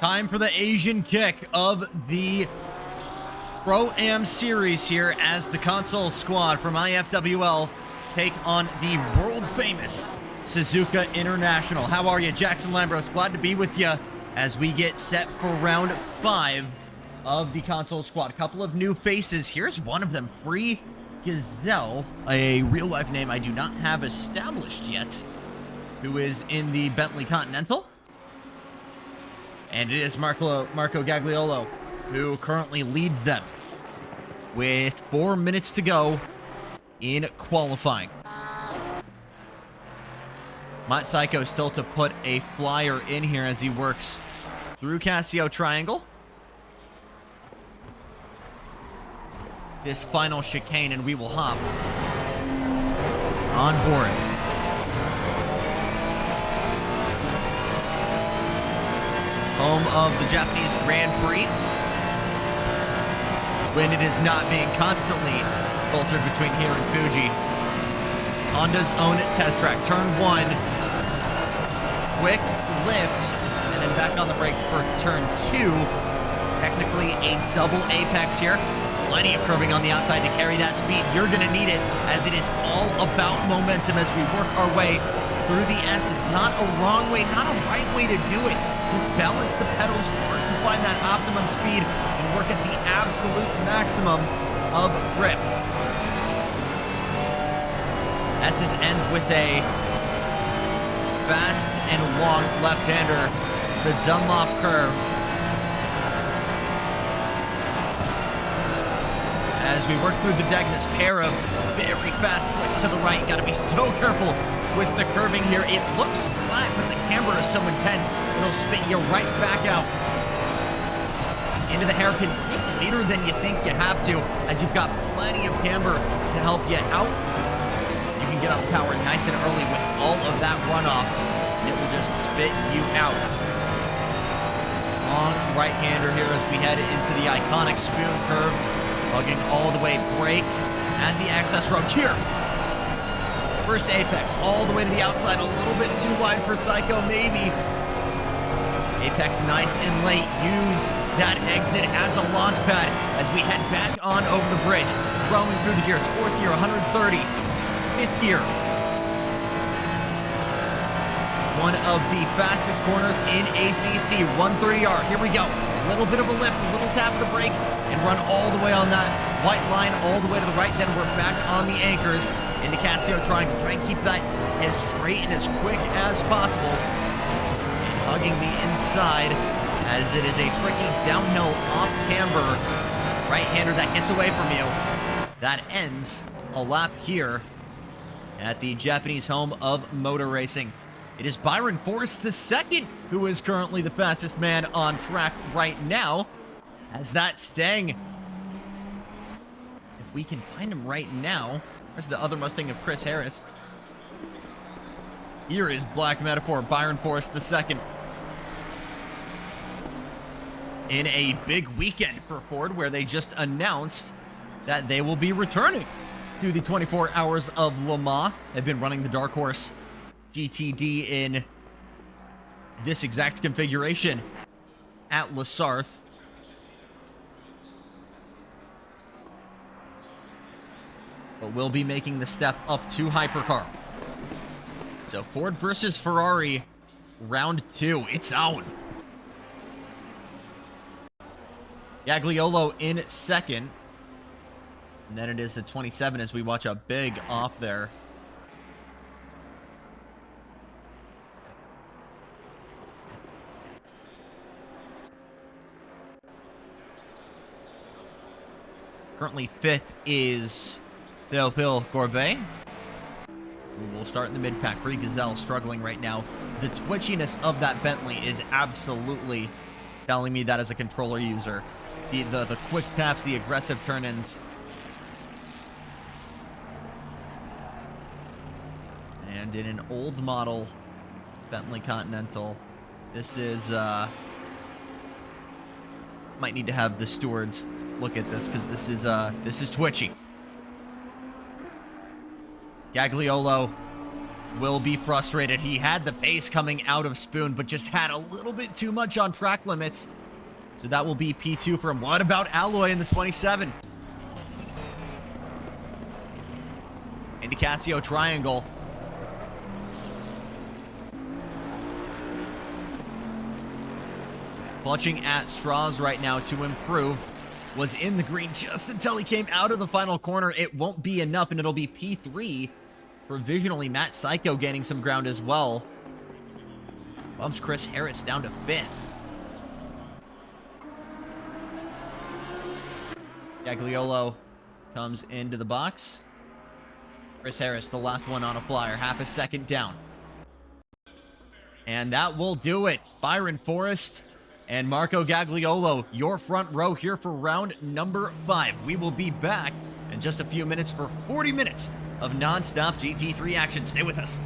Time for the Asian kick of the Pro-Am series here as the console squad from IFWL take on the world-famous SUZUKA International. How are you, Jackson Lambros? Glad to be with you as we get set for round 5 of the console squad. A couple of new faces. Here's one of them, Free Gazelle, a real-life name I do not have established yet, who is in the Bentley Continental. And it is Marco Gagliolo who currently leads them with 4 minutes to go in qualifying. Matt Psycho still to put a flyer in here as he works through Casio Triangle. This final chicane, and we will hop on board. Home of the Japanese Grand Prix, when it is not being constantly filtered between here and Fuji. Honda's own test track. Turn 1, quick lift, and then back on the brakes for turn 2. Technically a double apex here. Plenty of curbing on the outside to carry that speed. You're going to need it, as it is all about momentum as we work our way through the S's. Not a wrong way, not a right way to do it. Just balance the pedals, work to find that optimum speed, and work at the absolute maximum of grip. S's ends with a fast and long left-hander, the Dunlop curve. As we work through the Degnus, pair of very fast flicks to the right. Got to be so careful with the curving here. It looks flat, but the camber is so intense, it'll spit you right back out into the hairpin, later than you think you have to, as you've got plenty of camber to help you out. You can get up power nice and early with all of that runoff, and it will just spit you out. Long right-hander here as we head into the iconic spoon curve, hugging all the way brake at the access road here. First apex all the way to the outside, a little bit too wide for Psycho, maybe. Apex nice and late. Use that exit as a launch pad as we head back on over the bridge. Rolling through the gears. 4th gear, 130. 5th gear. One of the fastest corners in ACC. 130R. Here we go. A little bit of a lift, a little tap of the brake, and run all the way on that white line, all the way to the right. Then we're back on the anchors into Casio Triangle. Try and keep that as straight and as quick as possible. And hugging the inside, as it is a tricky downhill off camber right-hander that gets away from you. That ends a lap here at the Japanese home of motor racing. It is Byron Forrest II who is currently the fastest man on track right now, as that Stang, if we can find him right now. Where's the other Mustang of Chris Harris? Here is Black Metaphor, Byron Forrest II. In a big weekend for Ford, where they just announced that they will be returning to the 24 Hours of Le Mans. They've been running the Dark Horse GTD in this exact configuration at Le Sarthe. But we'll be making the step up to Hypercar. So Ford versus Ferrari, round 2. It's on. Gagliolo in second. And then it is the 27 as we watch a big off there. Currently 5th is Théophile Gorbet, who will start in the mid-pack. Free Gazelle struggling right now. The twitchiness of that Bentley is absolutely telling me that as a controller user. The quick taps, the aggressive turn-ins. And in an old model Bentley Continental, this is, might need to have the stewards look at this, because this is twitchy. Gagliolo will be frustrated. He had the pace coming out of Spoon, but just had a little bit too much on track limits. So that will be P2 for him. What about Alloy in the 27? Into Casio triangle. Clutching at straws right now to improve. Was in the green just until he came out of the final corner. It won't be enough, and it'll be P3. Provisionally, Matt Psycho gaining some ground as well. Bumps Chris Harris down to 5th. Gagliolo comes into the box. Chris Harris, the last one on a flyer, half a second down. And that will do it. Byron Forrest and Marco Gagliolo, your front row here for round number 5. We will be back in just a few minutes for 40 minutes of non-stop GT3 action. Stay with us.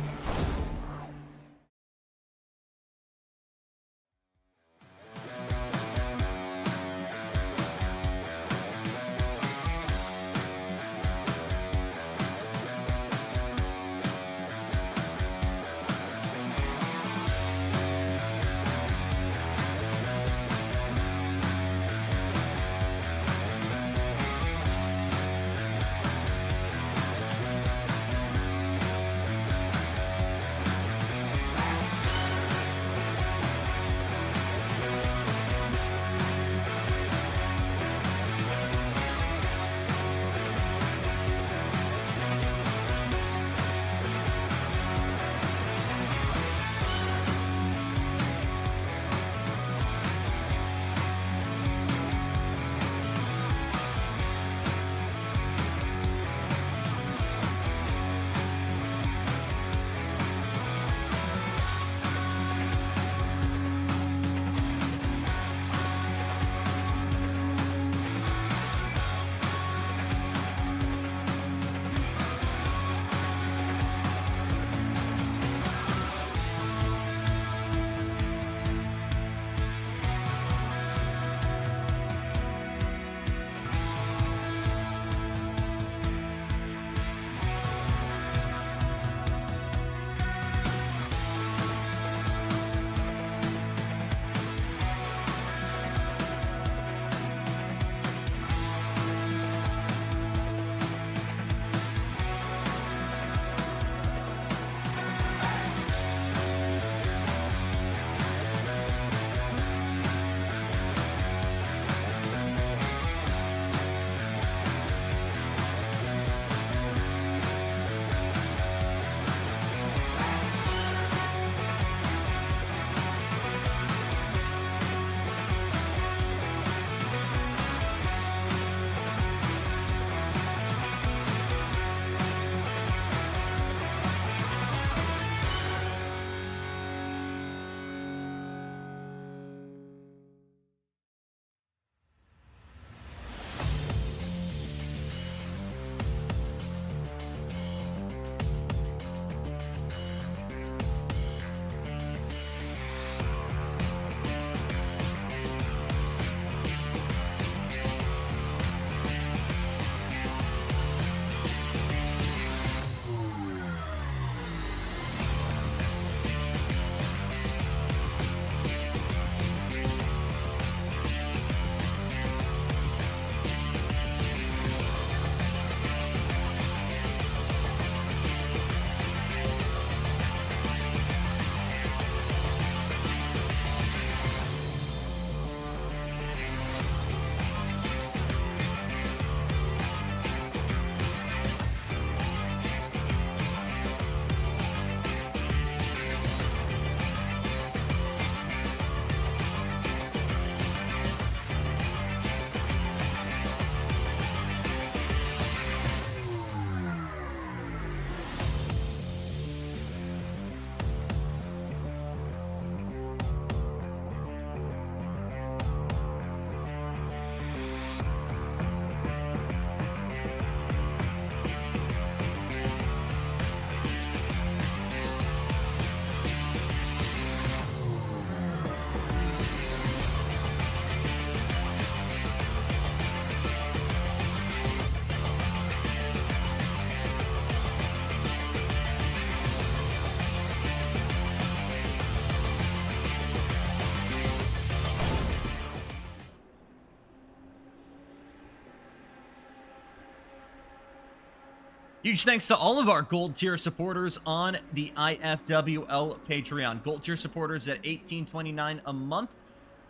Huge thanks to all of our gold tier supporters on the IFWL Patreon. Gold tier supporters at $18.29 a month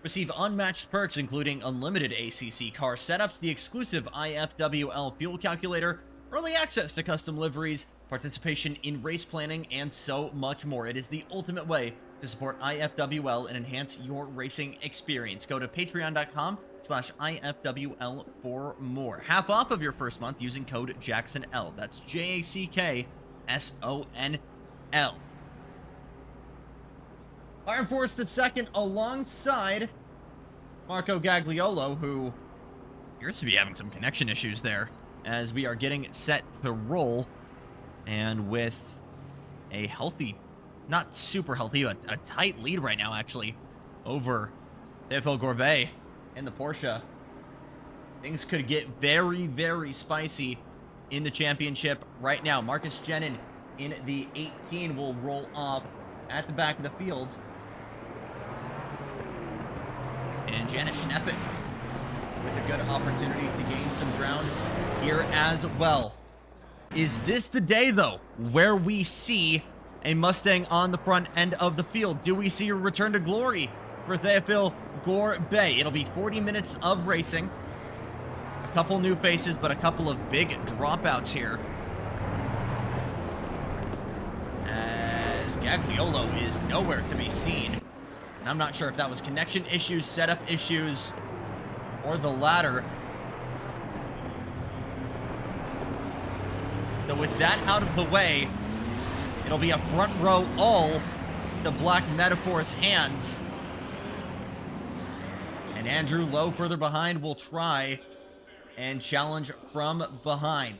receive unmatched perks, including unlimited ACC car setups, the exclusive IFWL fuel calculator, early access to custom liveries, participation in race planning, and so much more. It is the ultimate way to support IFWL and enhance your racing experience. Go to patreon.com/IFWL for more. Half off of your first month using code JACKSONL. That's JACKSONL. Byron Forrest II alongside Marco Gagliolo, who appears to be having some connection issues there as we are getting set to roll. And with a healthy, not super healthy, but a tight lead right now, actually, over Théophile Gourbet in the Porsche. Things could get very, very spicy in the championship right now. Marcus Jennen in the 18 will roll off at the back of the field. And Janis Schneppen with a good opportunity to gain some ground here as well. Is this the day, though, where we see a Mustang on the front end of the field? Do we see a return to glory for Théophile Gourbet? It'll be 40 minutes of racing. A couple new faces, but a couple of big dropouts here. As Gagliolo is nowhere to be seen. And I'm not sure if that was connection issues, setup issues, or the latter. So with that out of the way, it'll be a front row all to Black Metaphor's hands. And Andrew Lowe further behind will try and challenge from behind.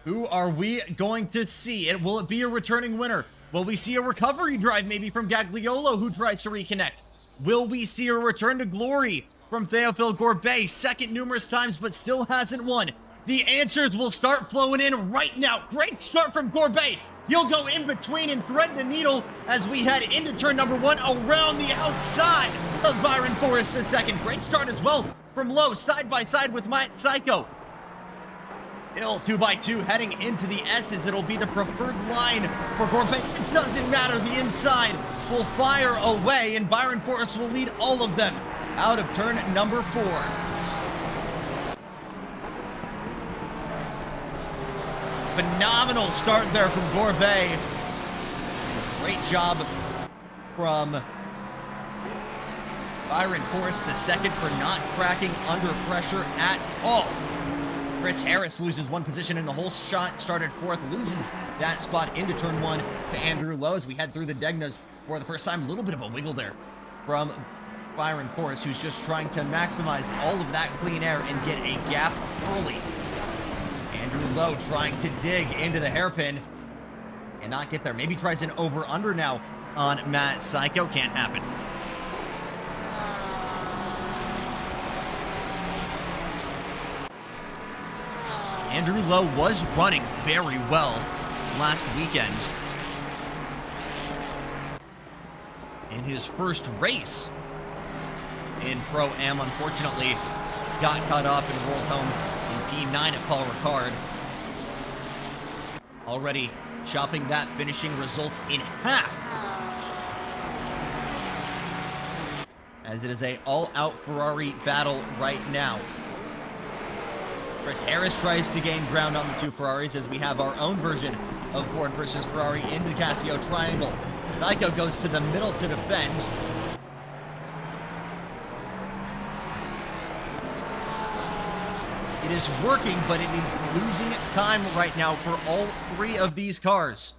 Who are we going to see? Will it be a returning winner? Will we see a recovery drive maybe from Gagliolo, who tries to reconnect? Will we see a return to glory from Théophile Gourbet? Second numerous times, but still hasn't won. The answers will start flowing in right now. Great start from Gourbet. He'll go in between and thread the needle as we head into turn number 1 around the outside of Byron Forrest II. Great start as well from Lowe, side by side with Matt Psycho. Still 2x2 heading into the S's. It'll be the preferred line for Gourbet. It doesn't matter. The inside will fire away, and Byron Forrest will lead all of them out of turn number 4. Phenomenal start there from Gourbet. Great job from Byron Forrest II for not cracking under pressure at all. Chris Harris loses one position in the whole shot, started 4th, loses that spot into turn 1 to Andrew Lowe as we head through the Degnas for the first time. A little bit of a wiggle there from Byron Forrest, who's just trying to maximize all of that clean air and get a gap early. Andrew Lowe trying to dig into the hairpin and not get there. Maybe tries an over-under now on Matt Psycho. Can't happen. Andrew Lowe was running very well last weekend. In his first race in Pro-Am, unfortunately, got caught up and rolled home in P9 at Paul Ricard. Already chopping that finishing results in half, as it is a all-out Ferrari battle right now. Chris Harris tries to gain ground on the two Ferraris as we have our own version of Ford versus Ferrari in the Casio Triangle. Psycho goes to the middle to defend. It is working, but it is losing time right now for all three of these cars,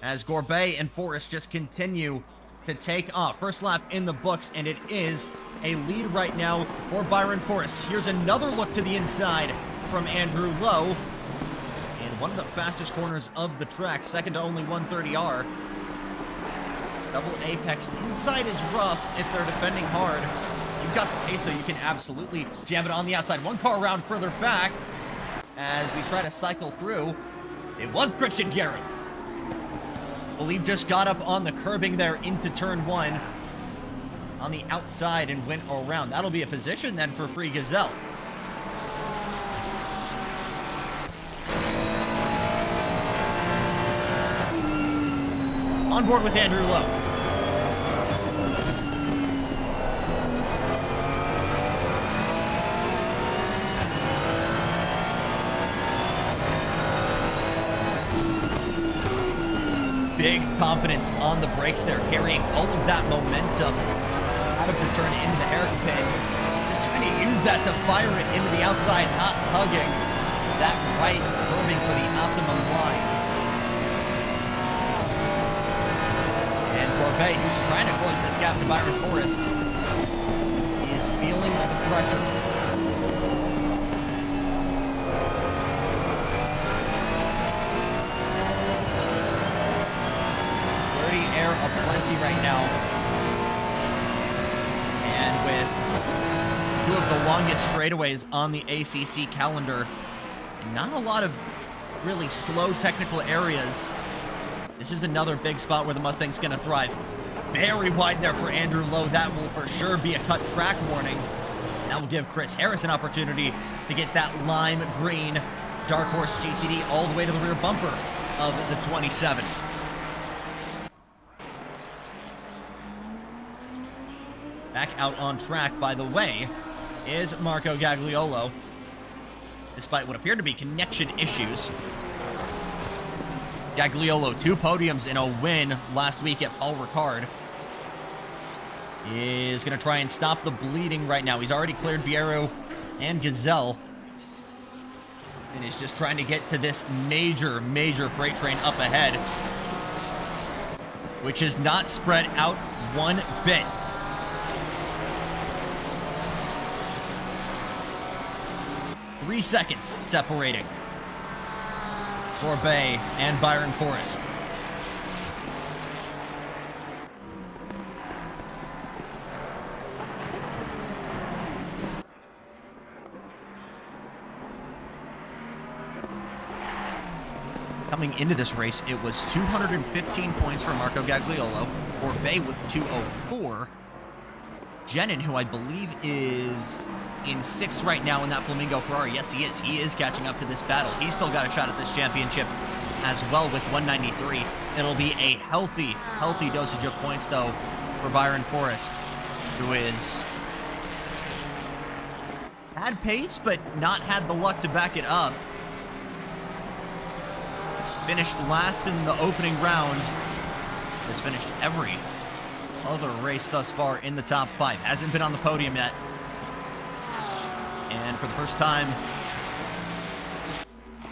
as Gourbet and Forrest just continue to take off. First lap in the books, and it is a lead right now for Byron Forrest. Here's another look to the inside from Andrew Lowe, in one of the fastest corners of the track, second to only 130R. Double apex. Inside is rough if they're defending hard. You've got the pace, so you can absolutely jam it on the outside. One car around further back as we try to cycle through. It was Christian Garrett. Believe just got up on the curbing there into turn 1 on the outside and went around. That'll be a position then for Free Gazelle. on board with Andrew Lowe. Big confidence on the brakes there, carrying all of that momentum out of the turn into the hairpin. Just trying to use that to fire it into the outside, not hugging that right, curving for the optimum line. And Corbet, who's trying to close this gap to Byron Forrest, is feeling the pressure. Aplenty right now, and with two of the longest straightaways on the ACC calendar, not a lot of really slow technical areas. This is another big spot where the Mustang's going to thrive. Very wide there for Andrew Lowe. That will for sure be a cut track warning. That will give Chris Harris an opportunity to get that lime green Dark Horse GTD all the way to the rear bumper of the 27. Back out on track, by the way, is Marco Gagliolo. Despite what appear to be connection issues. Gagliolo, 2 podiums in a win last week at Paul Ricard. Is going to try and stop the bleeding right now. He's already cleared Viero and Gazelle. And is just trying to get to this major freight train up ahead, which is not spread out one bit. Three seconds separating Corbet and Byron Forrest. Coming into this race, it was 215 points for Marco Gagliolo. Corbet with 204. Jenin, who I believe is in 6th right now in that Flamingo Ferrari. Yes, he is. He is catching up to this battle. He's still got a shot at this championship as well with 193. It'll be a healthy dosage of points, though, for Byron Forrest, who is had pace, but not had the luck to back it up. Finished last in the opening round. Has finished every other race thus far in the top 5. Hasn't been on the podium yet. And for the first time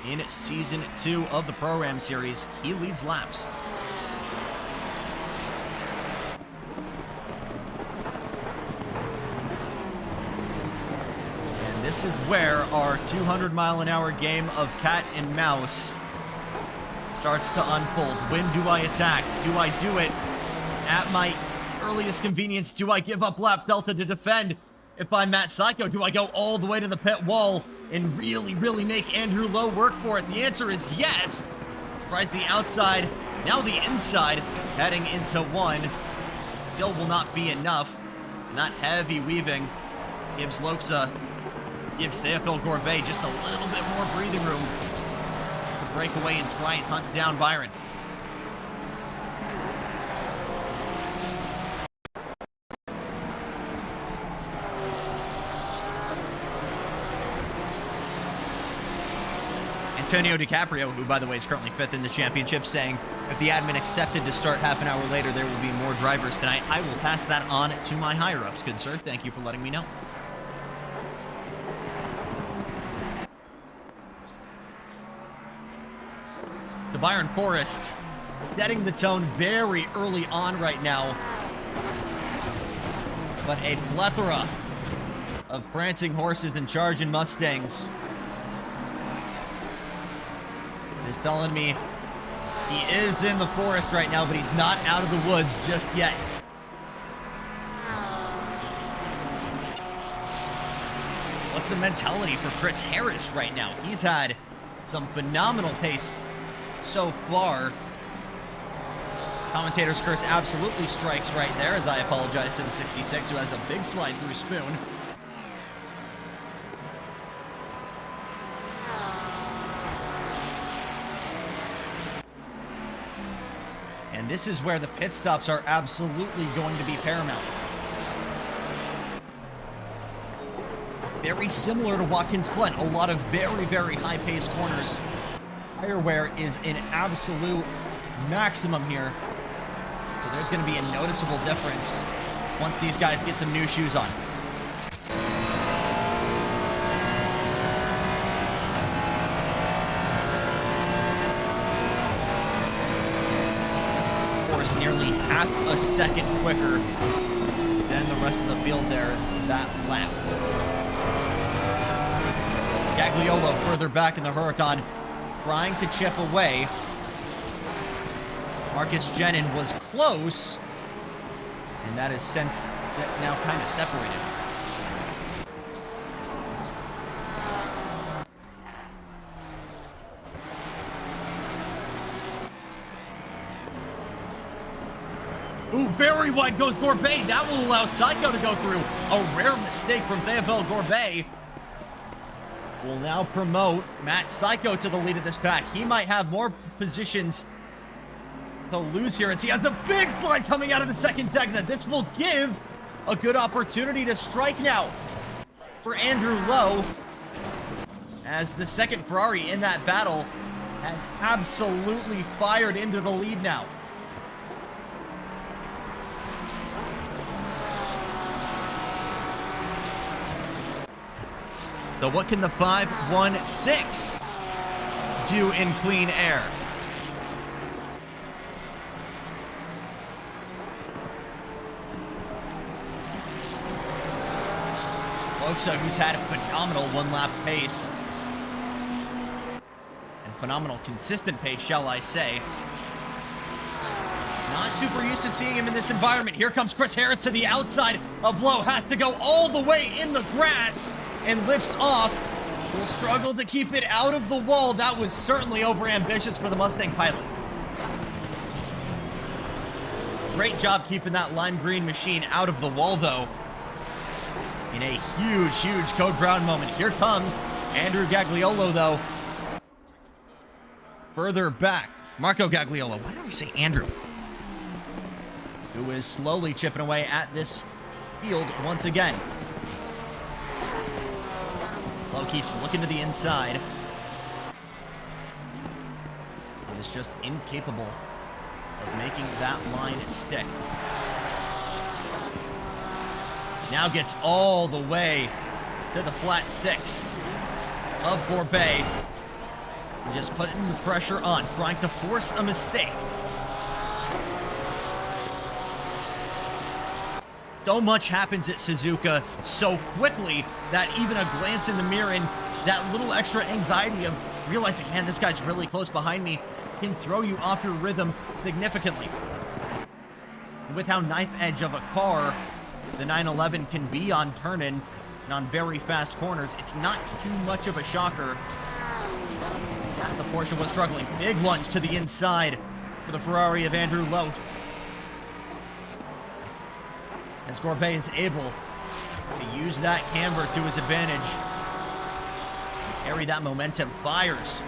in Season 2 of the Pro-Am Series, he leads laps. And this is where our 200-mile-an-hour game of cat and mouse starts to unfold. When do I attack? Do I do it at my earliest convenience? Do I give up lap delta to defend? If I'm Matt Psycho, do I go all the way to the pit wall and really make Andrew Lowe work for it? The answer is yes. Tries the outside, now the inside, heading into 1. Still will not be enough. Not heavy weaving. Gives Theophile Gorbet just a little bit more breathing room to break away and try and hunt down Byron. Antonio DiCaprio, who, by the way, is currently 5th in the championship, saying if the admin accepted to start half an hour later, there will be more drivers tonight. I will pass that on to my higher-ups, good sir. Thank you for letting me know. To Byron Forrest, setting the tone very early on right now. But a plethora of prancing horses and charging Mustangs is telling me he is in the forest right now, but he's not out of the woods just yet. What's the mentality for Chris Harris right now? He's had some phenomenal pace so far. Commentator's curse absolutely strikes right there, as I apologize to the 66, who has a big slide through spoon. And this is where the pit stops are absolutely going to be paramount. Very similar to Watkins Glen. A lot of very, very high-paced corners. Tire wear is an absolute maximum here. So there's going to be a noticeable difference once these guys get some new shoes on. Of course, nearly half a second quicker than the rest of the field there that lap. Gagliolo further back in the Huracan, trying to chip away. Marcus Jenin was close, and that is since that now kind of separated. Ooh, very wide goes Gorbet. That will allow Psycho to go through. A rare mistake from Theophile Gorbet. Will now promote Matt Psycho to the lead of this pack. He might have more positions to lose here, as he has the big slide coming out of the second Tegna. This will give a good opportunity to strike now for Andrew Lowe, as the second Ferrari in that battle has absolutely fired into the lead now. So what can the 5-1-6 do in clean air? Loxa, who's had a phenomenal one-lap pace. And phenomenal consistent pace, shall I say. Not super used to seeing him in this environment. Here comes Chris Harris to the outside of Lowe. Has to go all the way in the grass and lifts off. Will struggle to keep it out of the wall. That was certainly overambitious for the Mustang pilot. Great job keeping that lime green machine out of the wall, though. In a huge, huge Code Brown moment. Here comes Andrew Gagliolo, though. Further back, Marco Gagliolo. Why did I say Andrew? Who is slowly chipping away at this field once again. Lowe keeps looking to the inside. And is just incapable of making that line stick. Now gets all the way to the flat six of Gorbet. And just putting the pressure on, trying to force a mistake. So much happens at Suzuka so quickly that even a glance in the mirror and that little extra anxiety of realizing, man, this guy's really close behind me, can throw you off your rhythm significantly. And with how knife edge of a car the 911 can be on turn-in and on very fast corners, it's not too much of a shocker that the Porsche was struggling. Big lunge to the inside for the Ferrari of Andrew Lowe. As Gorbet is able to use that camber to his advantage. Carry that momentum. Fires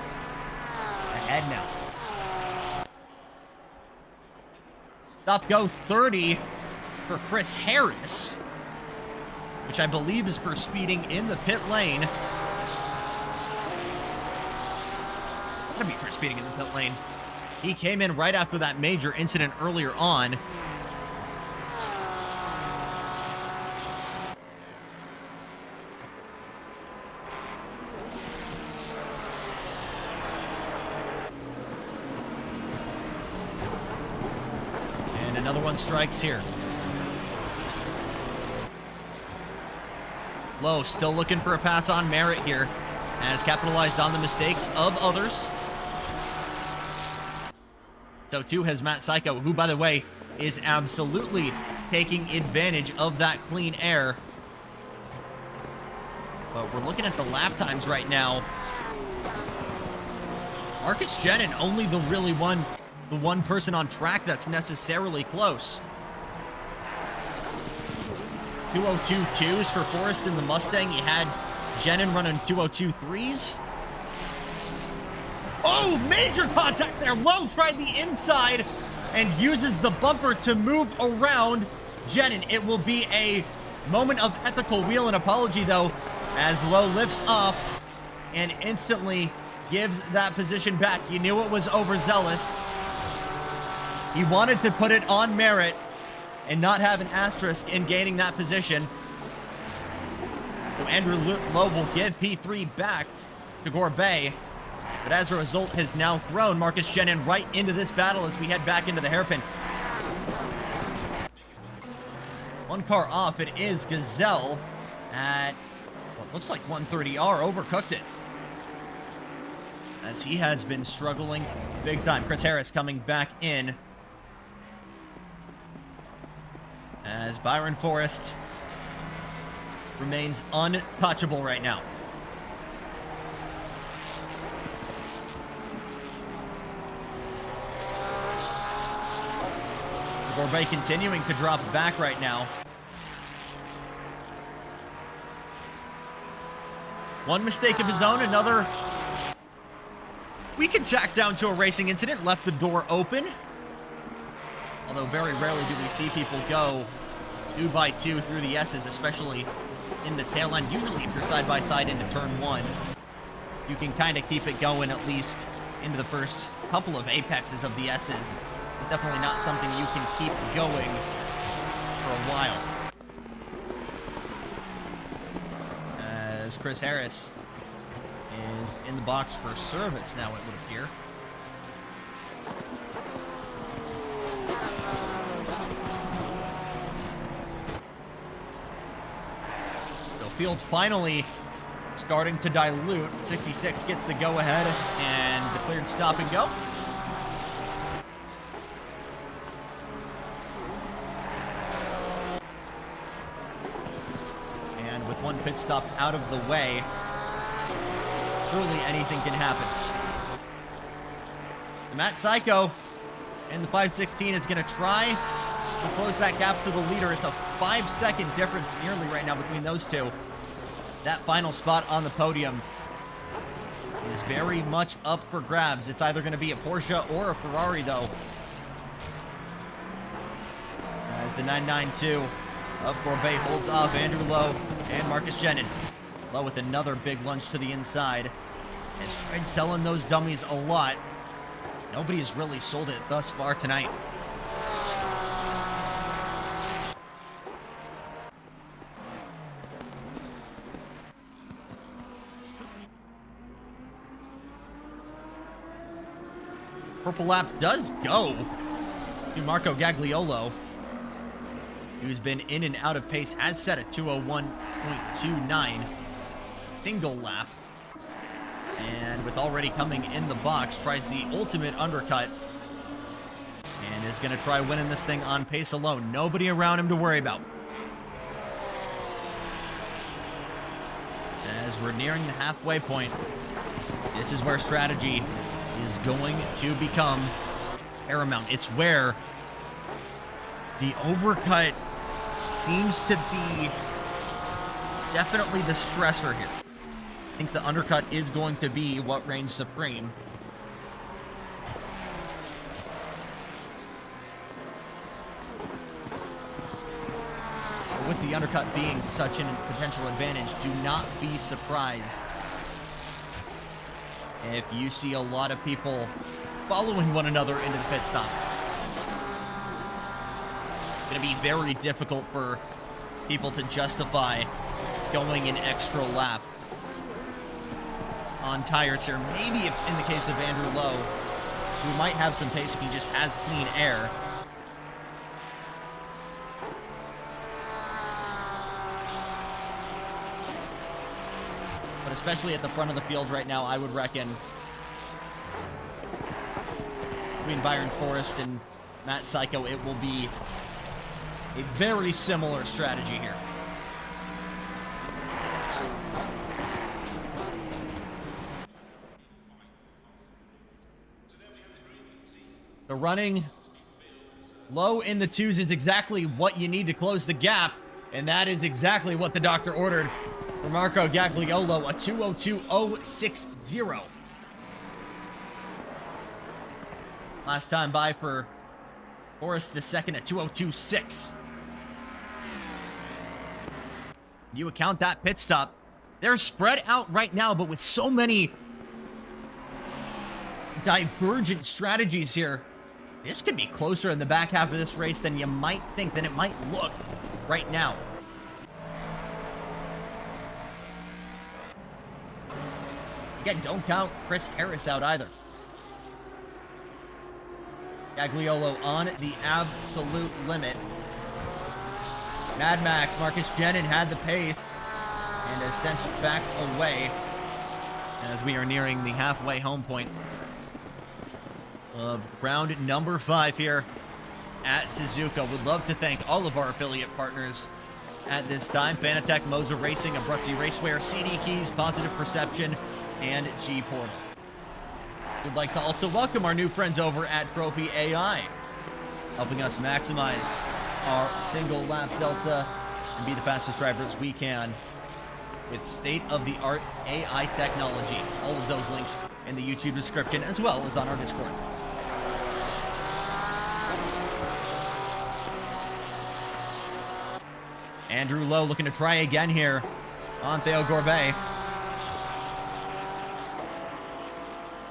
ahead now. Stop go 30 for Chris Harris, which I believe is for speeding in the pit lane. It's gotta be for speeding in the pit lane. He came in right after that major incident earlier on. Another one strikes here. Lowe still looking for a pass on merit here, has capitalized on the mistakes of others. So too has Matt Psycho, who, by the way, is absolutely taking advantage of that clean air. But we're looking at the lap times right now. Marcus Jenin, only the one person on track that's necessarily close. 202.2s for Forrest in the Mustang. You had Jenin running 202.3s. Oh, major contact there. Lowe tried the inside and uses the bumper to move around Jenin. It will be a moment of ethical wheel and apology, though, as Lowe lifts off and instantly gives that position back. He knew it was overzealous. He wanted to put it on merit and not have an asterisk in gaining that position. So Andrew Lowe will give P3 back to Gorbet, but as a result has now thrown Marcus Jenin right into this battle as we head back into the hairpin. One car off, it is Gazelle at what looks like 130R, overcooked it, as he has been struggling big time. Chris Harris coming back in, as Byron Forrest remains untouchable right now. Gorbet continuing to drop back right now. One mistake of his own, another. We could tack down to a racing incident, left the door open. Although very rarely do we see people go 2 by 2 through the S's, especially in the tail end. Usually if you're side by side into turn 1, you can kind of keep it going at least into the first couple of apexes of the S's. Definitely not something you can keep going for a while. As Chris Harris is in the box for service now, it would appear. So Fields finally starting to dilute. 66 gets the go-ahead and declared stop and go. And with one pit stop out of the way, truly anything can happen. Matt Psycho in the 516 is going to try to close that gap to the leader. It's a 5-second difference nearly right now between those two. That final spot on the podium is very much up for grabs. It's either going to be a Porsche or a Ferrari, though, as the 992 of Gorbet holds off Andrew Lowe and Marcus Jenin. Lowe with another big lunge to the inside. Has tried selling those dummies a lot. Nobody has really sold it thus far tonight. Purple lap does go to Marco Gagliolo, who's been in and out of pace, has set a 201.29 single lap. And with already coming in the box, tries the ultimate undercut and is going to try winning this thing on pace alone. Nobody around him to worry about. As we're nearing the halfway point, this is where strategy is going to become paramount. It's where the overcut seems to be definitely the stressor here. I think the undercut is going to be what reigns supreme. But with the undercut being such a potential advantage, do not be surprised if you see a lot of people following one another into the pit stop. It's going to be very difficult for people to justify going an extra lap on tires here. Maybe if in the case of Andrew Lowe, who might have some pace if he just has clean air. But especially at the front of the field right now, I would reckon between Byron Forrest and Matt Psycho, it will be a very similar strategy here. The running low in the twos is exactly what you need to close the gap, and that is exactly what the doctor ordered for Marco Gagliolo, a 2:02.060. Last time by for Forrest the second at 2:02.6. You account that pit stop. They're spread out right now, but with so many divergent strategies here, this could be closer in the back half of this race than you might think, than it might look right now. Again, don't count Chris Harris out either. Gagliolo on the absolute limit. Mad Max, Marcus Jenin had the pace and has sent back away as we are nearing the halfway home point of round number 5 here at Suzuka. Would love to thank all of our affiliate partners at this time. Fanatec, Moser Racing, Abruzzi Raceware, CD Keys, Positive Perception, and G Portal. We'd like to also welcome our new friends over at Trophy AI, helping us maximize our single lap delta and be the fastest drivers we can with state-of-the-art AI technology. All of those links in the YouTube description as well as on our Discord. Andrew Lowe looking to try again here on Theo Gorbet.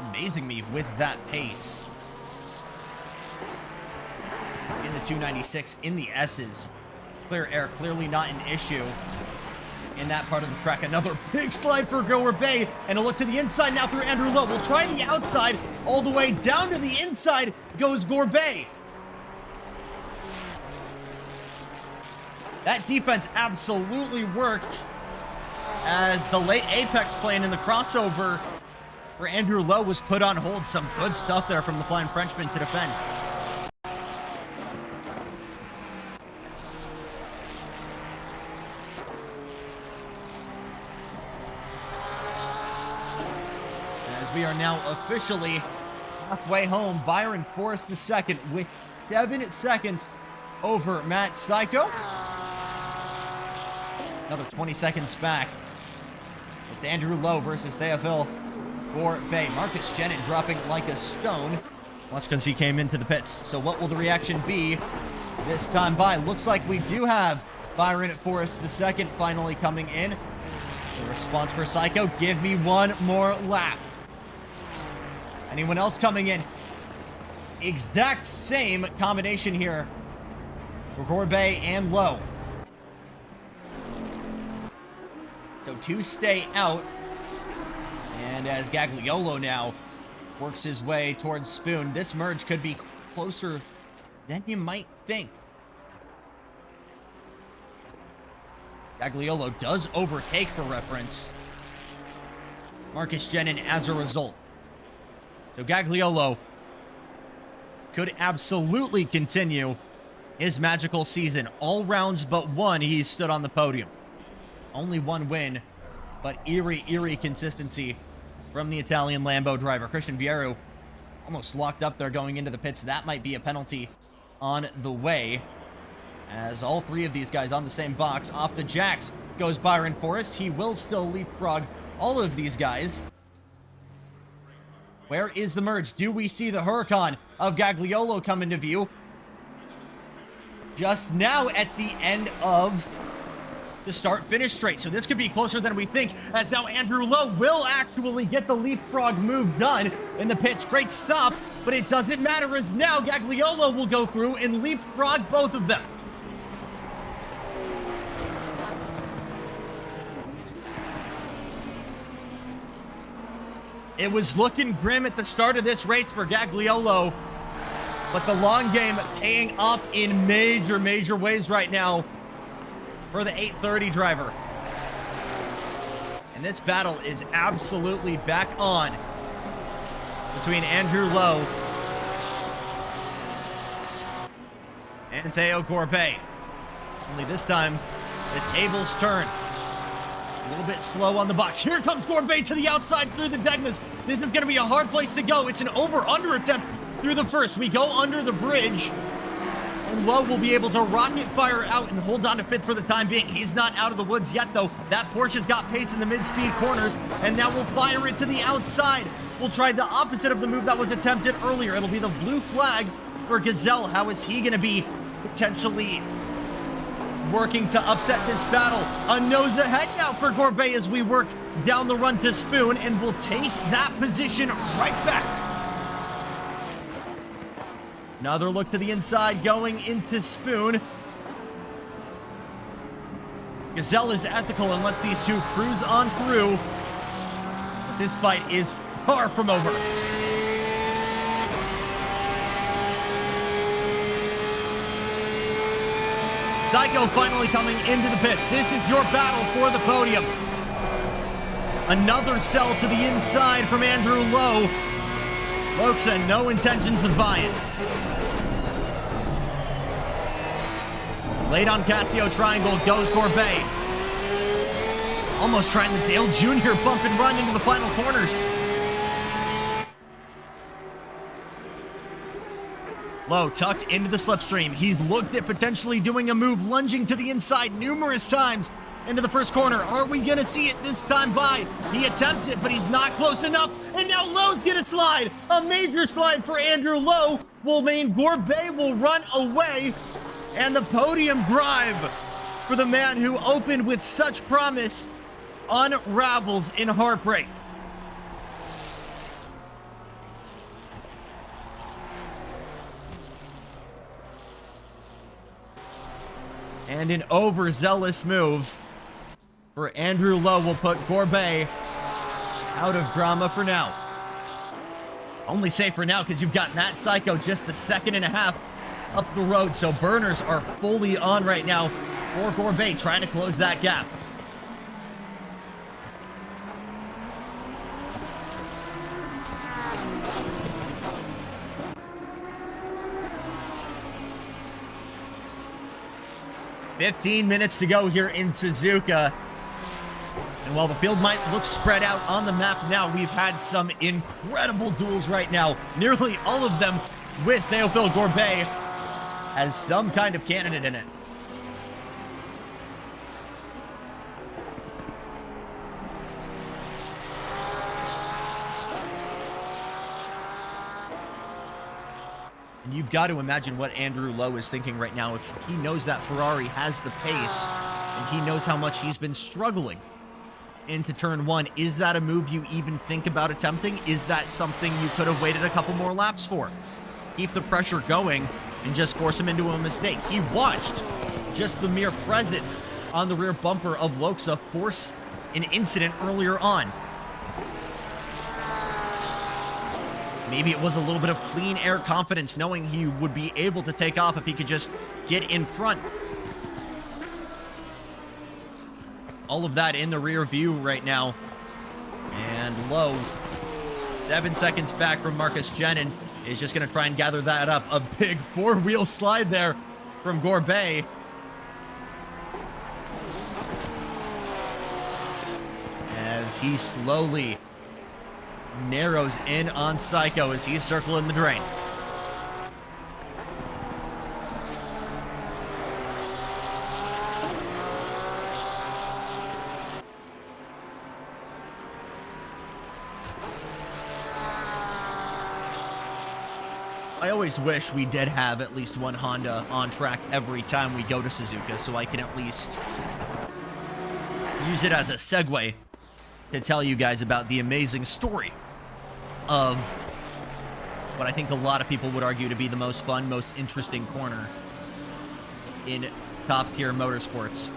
Amazing me with that pace. In the 296 in the S's. Clear air, clearly not an issue in that part of the track. Another big slide for Gorbet, and a look to the inside now through Andrew Lowe. We'll try the outside, all the way down to the inside goes Gorbet. That defense absolutely worked as the late apex plan in the crossover for Andrew Lowe was put on hold. Some good stuff there from the Flying Frenchman to defend. As we are now officially halfway home, Byron Forrest the second with 7 seconds over Matt Psycho. Another 20 seconds back. It's Andrew Lowe versus Theophile Gorbet. Marcus Jenin dropping like a stone. Let's he came into the pits. So what will the reaction be this time by? Looks like we do have Byron Forrest the second finally coming in. The response for Psycho, give me one more lap. Anyone else coming in? Exact same combination here for Gorbet and Lowe. So 2 stay out. And as Gagliolo now works his way towards Spoon, this merge could be closer than you might think. Gagliolo does overtake for reference Marcus Jenin as a result. So Gagliolo could absolutely continue his magical season. All rounds but one, he stood on the podium. Only one win, but eerie consistency from the Italian Lambo driver. Christian Vieru almost locked up there going into the pits. That might be a penalty on the way, as all 3 of these guys on the same box. Off the jacks goes Byron Forrest. He will still leapfrog all of these guys. Where is the merge? Do we see the Huracan of Gagliolo come into view? Just now at the end of the start-finish straight. So this could be closer than we think, as now Andrew Lowe will actually get the leapfrog move done in the pits. Great stop, but it doesn't matter, as now Gagliolo will go through and leapfrog both of them. It was looking grim at the start of this race for Gagliolo, but the long game paying off in major ways right now for the 830 driver. And this battle is absolutely back on between Andrew Lowe and Theo Gorbet. Only this time, the tables turn. A little bit slow on the box. Here comes Gorbet to the outside through the Degmas. This is going to be a hard place to go. It's an over-under attempt through the first. We go under the bridge. And Lowe will be able to rocket fire out and hold on to 5th for the time being. He's not out of the woods yet, though. That Porsche's got pace in the mid-speed corners, and now we'll fire it to the outside. will try the opposite of the move that was attempted earlier. It'll be the blue flag for Gazelle. How is he going to be potentially working to upset this battle? A nose ahead now for Gorbet as we work down the run to Spoon, and will take that position right back. Another look to the inside going into Spoon. Gazelle is ethical and lets these two cruise on through. But this fight is far from over. Psycho finally coming into the pits. This is your battle for the podium. Another sell to the inside from Andrew Lowe. Loxa, no intentions of buying. Late on Casio triangle goes Gorbet. Almost trying the Dale Jr. bump and run into the final corners. Lowe tucked into the slipstream. He's looked at potentially doing a move, lunging to the inside numerous times into the first corner. Are we gonna see it this time by? He attempts it, but he's not close enough. And now Lowe's gonna slide. A major slide for Andrew Lowe will mean Gorbet will run away. And the podium drive for the man who opened with such promise unravels in heartbreak. And an overzealous move for Andrew Lowe will put Gorbet out of drama for now. Only say for now because you've got Matt Psycho just a second and a half up the road, so burners are fully on right now for Gorbet, trying to close that gap. "15 minutes to go here in Suzuka. And while the field might look spread out on the map now, we've had some incredible duels right now. Nearly all of them with Théophile Gorbet as some kind of candidate in it. And you've got to imagine what Andrew Lowe is thinking right now if he knows that Ferrari has the pace and he knows how much he's been struggling into turn one. Is that a move you even think about attempting? Is that something you could have waited a couple more laps for? Keep the pressure going and just force him into a mistake. He watched just the mere presence on the rear bumper of Loxa force an incident earlier on. Maybe it was a little bit of clean air confidence, knowing he would be able to take off if he could just get in front. All of that in the rear view right now. And Lowe, 7 seconds back from Marcus Jennen, is just going to try and gather that up. A big four-wheel slide there from Gorbet. As he slowly narrows in on Psycho as he's circling the drain. I always wish we did have at least one Honda on track every time we go to Suzuka, so I can at least use it as a segue to tell you guys about the amazing story of what I think a lot of people would argue to be the most fun, most interesting corner in top-tier motorsports.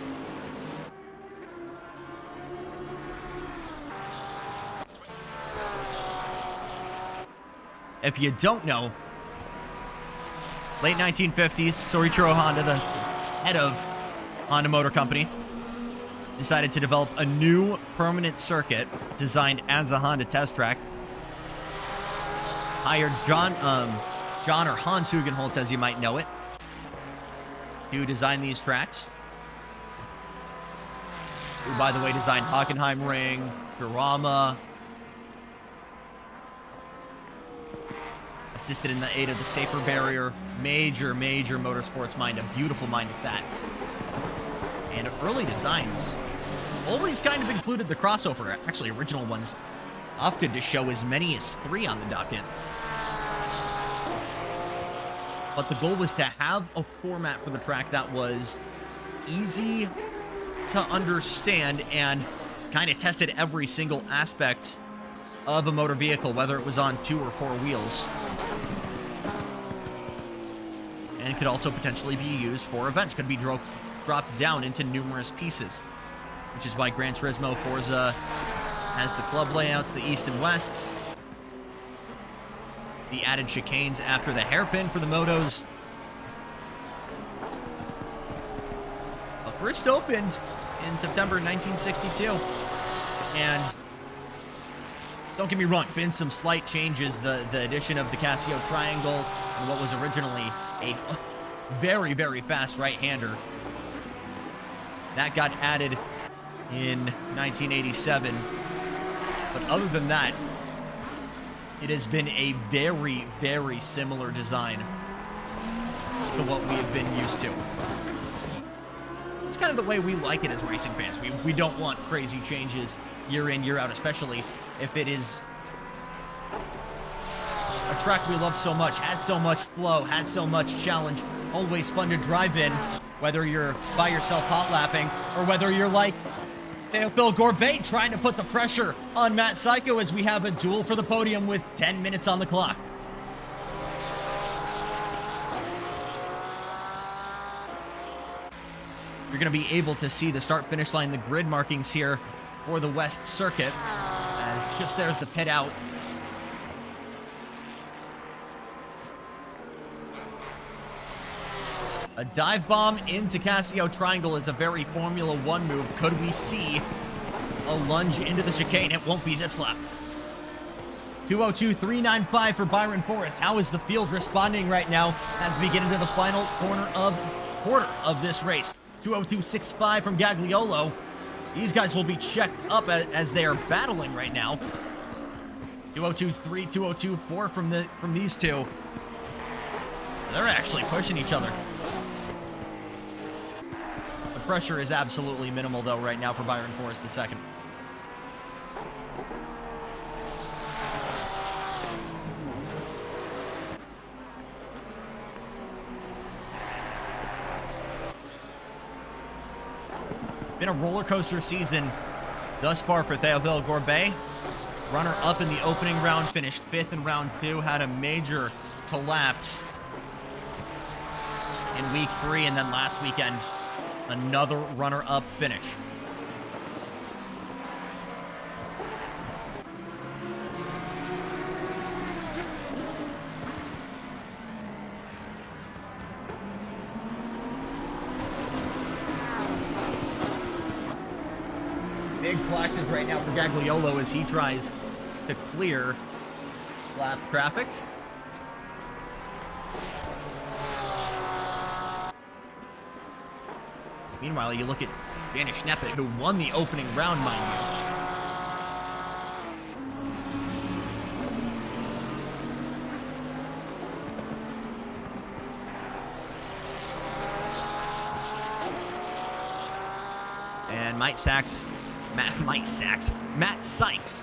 If you don't know, late 1950s, Soichiro Honda, the head of Honda Motor Company, decided to develop a new permanent circuit designed as a Honda test track. Hired John or Hans Hugenholtz, as you might know it, to design these tracks. Who, by the way, designed Hockenheim Ring, Kurama, assisted in the aid of the safer barrier. Major motorsports mind, a beautiful mind at that. And early designs always kind of included the crossover, actually original ones opted to show as many as 3 on the docket. But the goal was to have a format for the track that was easy to understand and kind of tested every single aspect of a motor vehicle, whether it was on 2 or 4 wheels. And could also potentially be used for events, could be dropped down into numerous pieces, which is why Gran Turismo Forza has the club layouts, the east and wests, the added chicanes after the hairpin for the motos. But first opened in September 1962, and don't get me wrong, been some slight changes. The addition of the Casio triangle and what was originally a very, very fast right-hander. That got added in 1987. But other than that, it has been a very, very similar design to what we have been used to. It's kind of the way we like it as racing fans. We don't want crazy changes year in, year out, especially if it is a track we love so much, had so much flow, had so much challenge, always fun to drive in, whether you're by yourself hot lapping or whether you're like Bill Gorbet trying to put the pressure on Matt Psycho as we have a duel for the podium with 10 minutes on the clock. You're going to be able to see the start-finish line, the grid markings here for the West Circuit, as just there's the pit out. A dive bomb into Casio Triangle is a very Formula One move. Could we see a lunge into the chicane? It won't be this lap. 2:02.395 for Byron Forrest. How is the field responding right now as we get into the final quarter of this race? 2:02.65 from Gagliolo. These guys will be checked up as they are battling right now. 2:02.3, 2:02.4 from these two. They're actually pushing each other. The pressure is absolutely minimal, though, right now for Byron Forrest II. Been a roller coaster season thus far for Théophile Gorbet. Runner up in the opening round, finished 5th in round 2, had a major collapse in week 3, and then last weekend, another runner-up finish. Big flashes right now for Gagliolo as he tries to clear lap traffic. Meanwhile, you look at Danny Schneppet, who won the opening round, mind you. And Matt Sykes,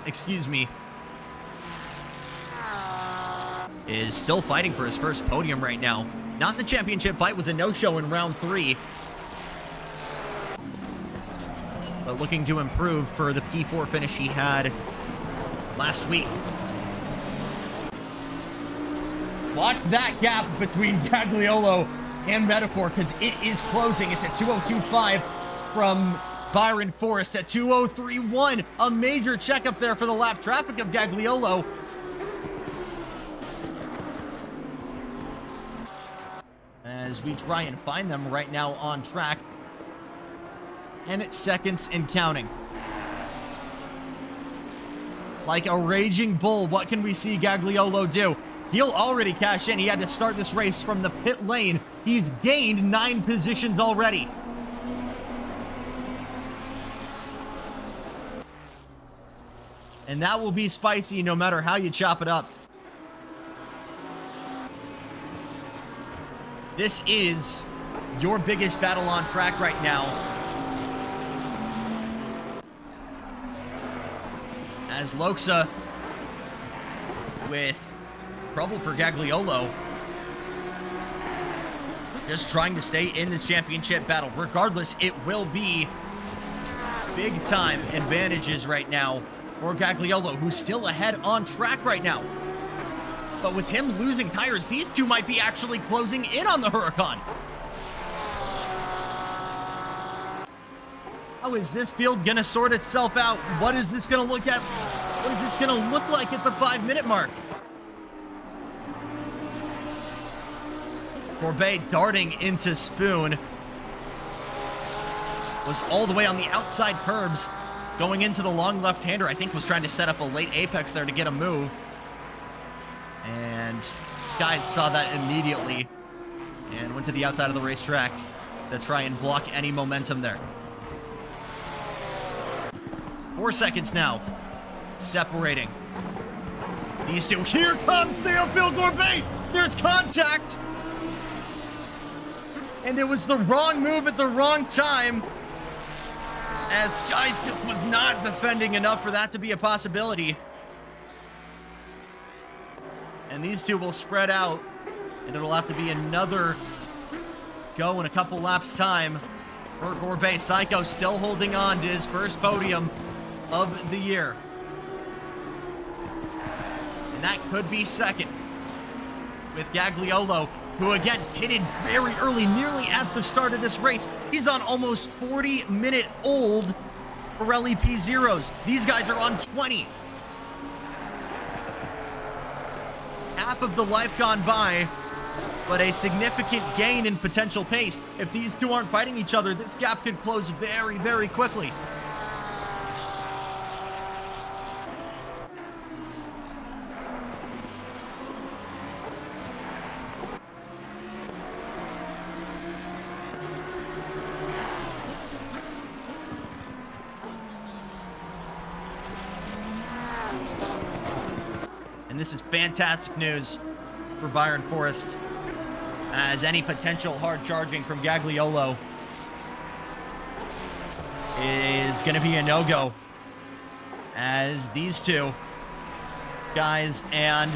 excuse me, is still fighting for his first podium right now. Not in the championship fight, was a no-show in round 3. But looking to improve for the P4 finish he had last week. Watch that gap between Gagliolo and Metaphor, because it is closing. It's at 2:02.5 from Byron Forrest at 2:03.1. A major checkup there for the lap traffic of Gagliolo. As we try and find them right now on track. 10 seconds and counting. Like a raging bull, what can we see Gagliolo do? He'll already cash in. He had to start this race from the pit lane. He's gained 9 positions already. And that will be spicy no matter how you chop it up. This is your biggest battle on track right now. As Loxa with trouble for Gagliolo. Just trying to stay in this championship battle. Regardless, it will be big time advantages right now for Gagliolo, who's still ahead on track right now. But with him losing tires, these two might be actually closing in on the Huracan. How is this field gonna sort itself out? What is this gonna look at? What is this gonna look like at the 5-minute mark? Corbet darting into Spoon. Was all the way on the outside curbs, going into the long left-hander. I think was trying to set up a late apex there to get a move. And Skies saw that immediately and went to the outside of the racetrack to try and block any momentum there. 4 seconds now, separating these two. Here comes Theophile Corbet. There's contact. And it was the wrong move at the wrong time, as Skies just was not defending enough for that to be a possibility. And these two will spread out, and it'll have to be another go in a couple laps time for Corbet. Psycho still holding on to his first podium of the year. And that could be second, with Gagliolo, who again pitted very early, nearly at the start of this race. He's on almost 40-minute-old Pirelli P0s. These guys are on 20. Half of the life gone by, but a significant gain in potential pace. If these two aren't fighting each other, this gap could close very, very quickly. And this is fantastic news for Byron Forrest, as any potential hard charging from Gagliolo is going to be a no-go, as these two, Skies and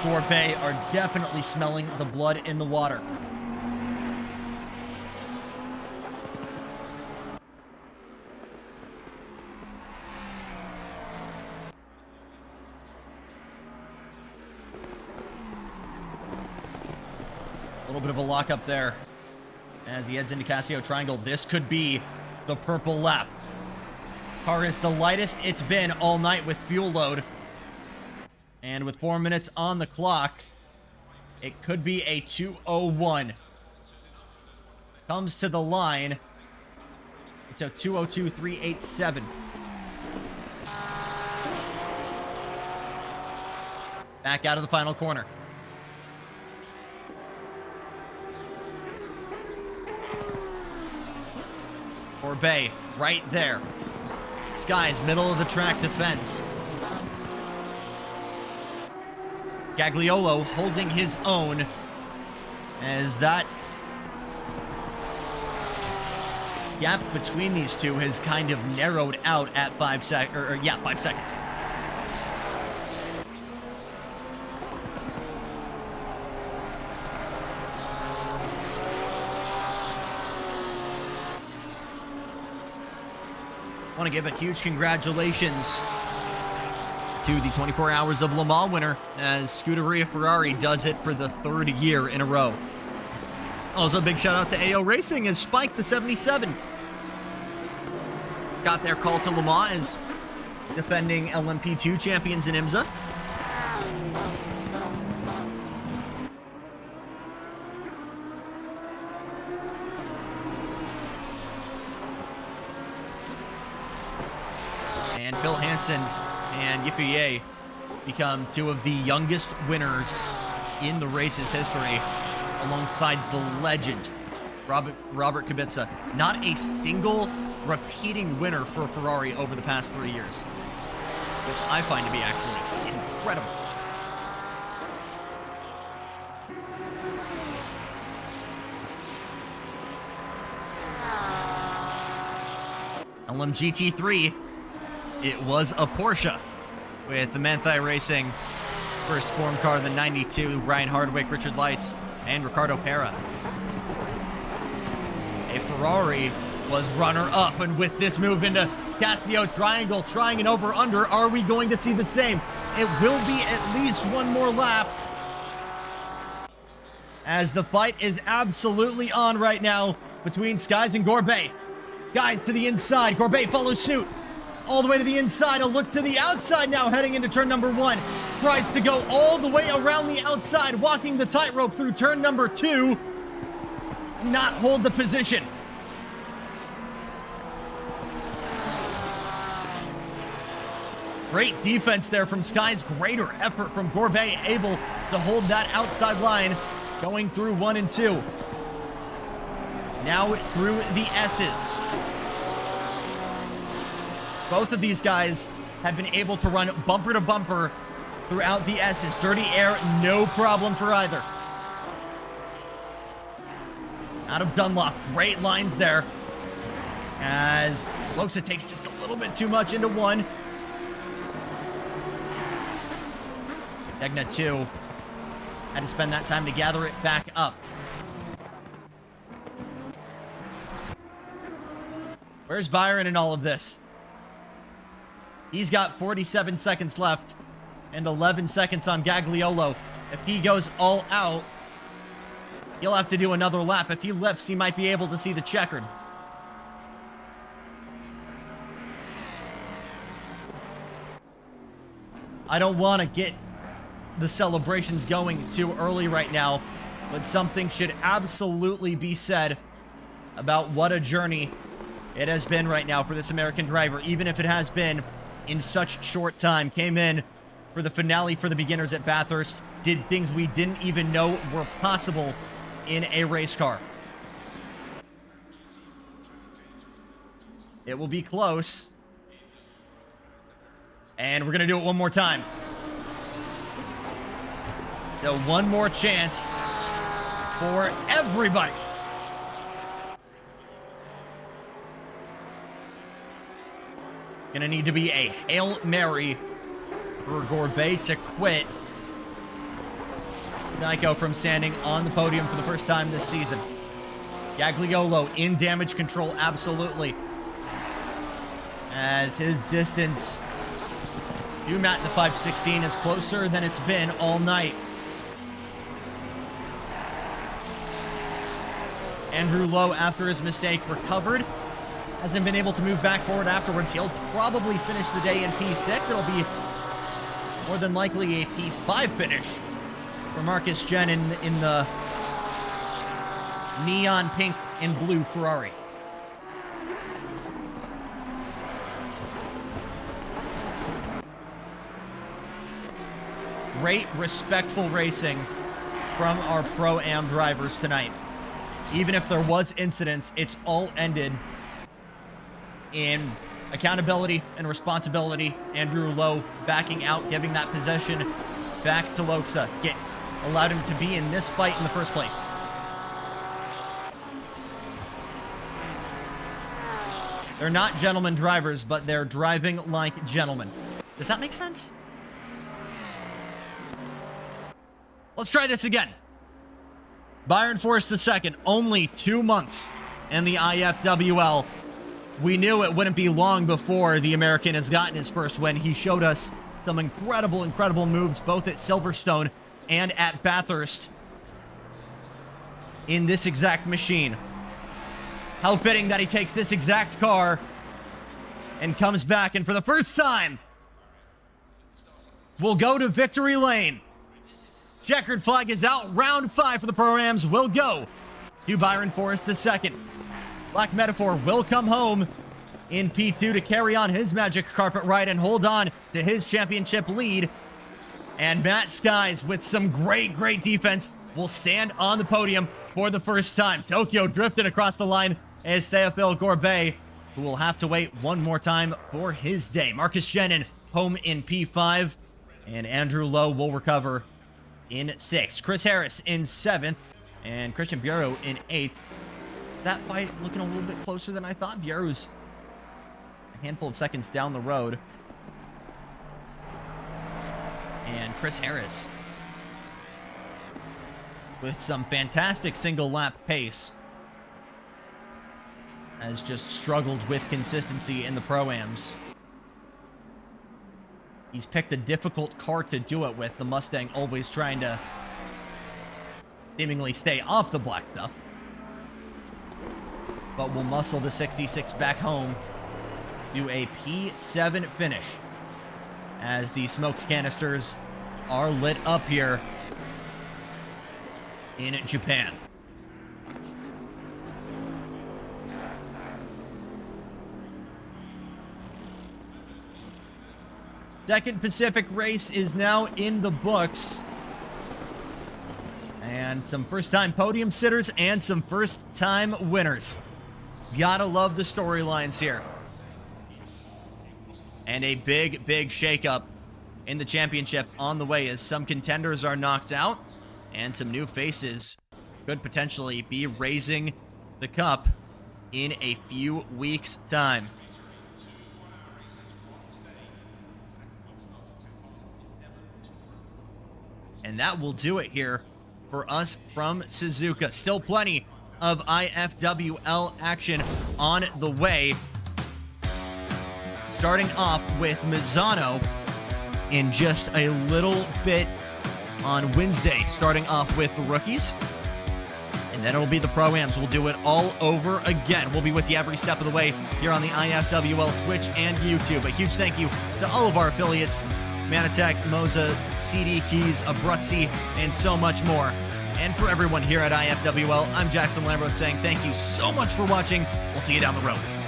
Corbet, are definitely smelling the blood in the water. A little bit of a lockup there as he heads into Casio Triangle. This could be the purple lap. Car is the lightest it's been all night with fuel load. And with 4 minutes on the clock, it could be a 2:01. Comes to the line. It's a 2:02.387. Back out of the final corner. Corbet, right there. Skies, middle of the track defense. Gagliolo holding his own, as that gap between these two has kind of narrowed out at 5 seconds. I want to give a huge congratulations to the 24 Hours of Le Mans winner, as Scuderia Ferrari does it for the 3rd year in a row. Also, a big shout out to AO Racing as Spike the 77 got their call to Le Mans as defending LMP2 champions in IMSA. And Phil Hansen and Yifuye become two of the youngest winners in the race's history, alongside the legend, Robert Kubica. Not a single repeating winner for Ferrari over the past 3 years, which I find to be actually incredible. LM GT3, it was a Porsche, with the Manthey Racing first form car, the 92, Ryan Hardwick, Richard Lights, and Ricardo Pera. A Ferrari was runner-up, and with this move into Castillo Triangle, trying an over-under, are we going to see the same? It will be at least one more lap, as the fight is absolutely on right now between Skies and Gorbet. Skies to the inside, Gorbet follows suit. All the way to the inside, a look to the outside now, heading into turn number 1. Tries to go all the way around the outside, walking the tightrope through turn number 2. Not hold the position. Great defense there from Skies, greater effort from Gorbet, able to hold that outside line, going through 1 and 2. Now through the S's. Both of these guys have been able to run bumper to bumper throughout the S's. Dirty air, no problem for either. Out of Dunlop, great lines there. As Loxa takes just a little bit too much into 1. Degna 2 had to spend that time to gather it back up. Where's Byron in all of this? He's got 47 seconds left and 11 seconds on Gagliolo. If he goes all out, he'll have to do another lap. If he lifts, he might be able to see the checkered. I don't want to get the celebrations going too early right now, but something should absolutely be said about what a journey it has been right now for this American driver, even if it has been in such short time. Came in for the finale for the beginners at Bathurst, did things we didn't even know were possible in a race car. It will be close, and we're gonna do it one more time. So one more chance for everybody. Gonna need to be a Hail Mary for Gorbet to quit Nyko from standing on the podium for the first time this season. Gagliolo in damage control, absolutely. As his distance to Matt in the 516 is closer than it's been all night. Andrew Lowe, after his mistake, recovered. Hasn't been able to move back forward afterwards. He'll probably finish the day in P6. It'll be more than likely a P5 finish for Marcus Jen in the neon pink and blue Ferrari. Great, respectful racing from our Pro-Am drivers tonight. Even if there was incidents, it's all ended in accountability and responsibility. Andrew Lowe backing out, giving that possession back to Loxa. Allowed him to be in this fight in the first place. They're not gentlemen drivers, but they're driving like gentlemen. Does that make sense? Let's try this again. Byron Forrest II, only 2 months in the IFWL. We knew it wouldn't be long before the American has gotten his first win. He showed us some incredible, incredible moves, both at Silverstone and at Bathurst in this exact machine. How fitting that he takes this exact car and comes back, and for the first time, we'll go to victory lane. Checkered flag is out. Round 5 for the Pro-Ams will go to Byron Forrest II. Black Metaphor will come home in P2 to carry on his magic carpet ride and hold on to his championship lead. And Matt Skies, with some great, great defense, will stand on the podium for the first time. Tokyo drifted across the line as Theophile Gorbet, who will have to wait one more time for his day. Marcus Jenin home in P5, and Andrew Lowe will recover in 6th. Chris Harris in 7th, and Christian Bureau in 8th. Is that fight looking a little bit closer than I thought? Bureau's a handful of seconds down the road. And Chris Harris with some fantastic single lap pace has just struggled with consistency in the Pro-Ams. He's picked a difficult car to do it with, the Mustang always trying to seemingly stay off the black stuff. But will muscle the 66 back home to a P7 finish as the smoke canisters are lit up here in Japan. Second Pacific race is now in the books. And some first-time podium sitters and some first-time winners. Gotta love the storylines here. And a big, big shakeup in the championship on the way as some contenders are knocked out and some new faces could potentially be raising the cup in a few weeks' time. And that will do it here for us from Suzuka. Still plenty of IFWL action on the way. Starting off with Misano in just a little bit on Wednesday. Starting off with the rookies. And then it'll be the Pro-Ams. We'll do it all over again. We'll be with you every step of the way here on the IFWL Twitch and YouTube. A huge thank you to all of our affiliates. Manatech, Moza, CD Keys, Abruzzi, and so much more. And for everyone here at IFWL, I'm Jackson Lambros saying thank you so much for watching. We'll see you down the road.